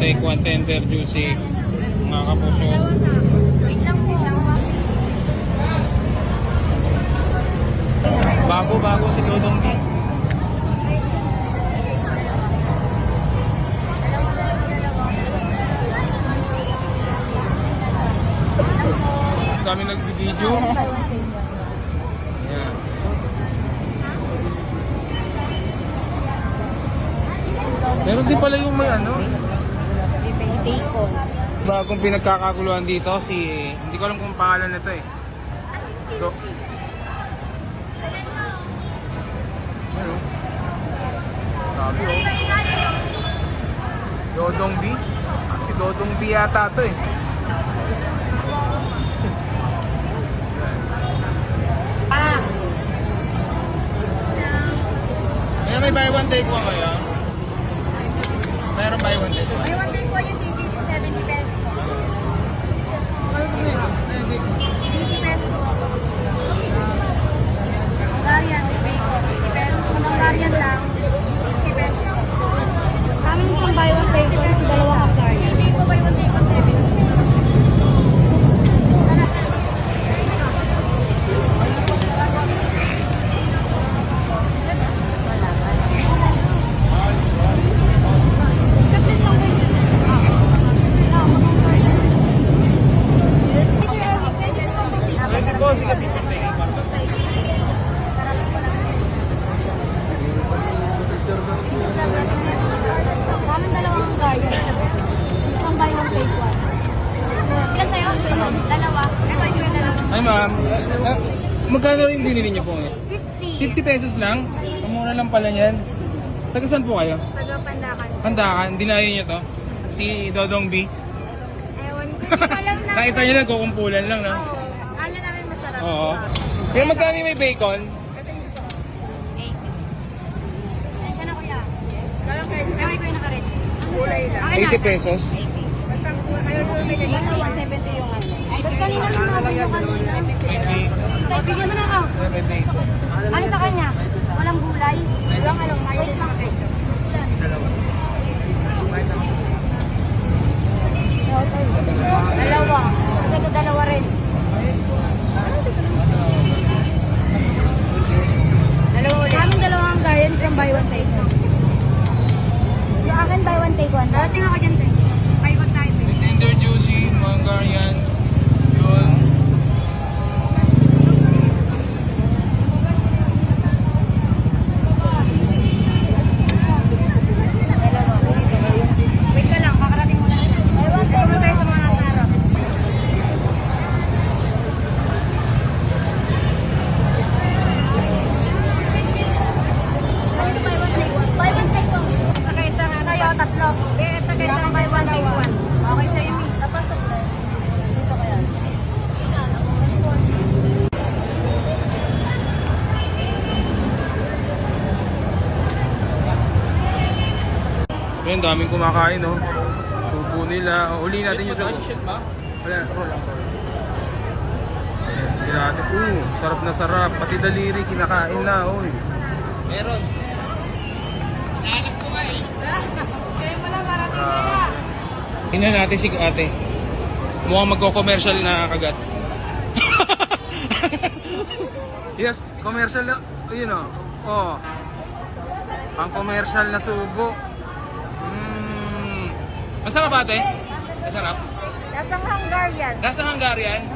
Take one tender juicy. Mga kapuso. Wait lang po. Bago si Dodong B. Kami nag-video. Yan. Meron din pala yung may ano. Bacon. Bagong pinagkakaguluhan dito si, hindi ko alam kung pangalan nito eh. So, ano? Sabi oh. Dodong B. Si Dodong B yata to eh. Kaya may buy one take one kayo? Meron buy one take one? May one day po yung TV po, 70 pesos po. 50 pesos po. Hungarian, may bacon. 50 pesos. Kung Hungarian lang, 50 pesos po. Kami isang buy one take one, sa dalawang Hungarian. TV po buy one take one, 70. Sige, picture taking. Kaming dalawang Hungarian. Isang buy one take one. Ilan sa'yo? Dalawa. Ito yung dalawa. Ay ma'am, magkano yung binili niyo po ngayon? 50. 50 pesos lang? Ang mura lang pala yan. Taga saan po kayo? Taga Pandakan. Pandakan, dinayo niyo to? Si Dodong B? Ewan ko. Alam na. Nakita niyo lang, kukumpulan lang, no? Oo. Alam namin masarap. Oo. Kaya magkano yung may bacon? 80. Siya na kuya. Meron ko yung nakaret. Kulay lang. 80 pesos? 80. Kayo doon may 70 yung ano. Ba't kanina lumaban yung kanina? Tay, bigyan mo na ako. May bacon. Ano sa kanya? Walang gulay? Walang ano. Wait lang. Dalawa. Ito dalawa rin. Dalawa ulit. Kaming dalawang Hungarian, isang buy one take one. Yung akin buy one take one. Darating ako dyan, Tay. Buy one tayo. Tender juicy, Hungarian. Yun. Wait ka lang, kakarating mo na rin. Sige mo tayo sa mga nasa harap. Ano buy one take one? Buy one take one. Saka isang ano? Sa'yo, tatlo. Saka isang buy one take one. Okay sa'yo, Mi. Tapos, dito kaya. Ayun, daming kumakain, no? Subo nila. O, uli natin yung subo. Wala, roll lang. Ayan, sila natin. Sarap na sarap. Pati daliri, kinakain na, oy. Meron. Nahanap ko nga eh. Kaya mo na, marating kaya. Tingnan natin si ate. Mukhang magko-commercial na kagat. Yes, commercial na. Ayun o. Oh. Pang commercial na subo. Basta ka ba ate? Masarap. Lasang Hungarian. Nasa Hungarian?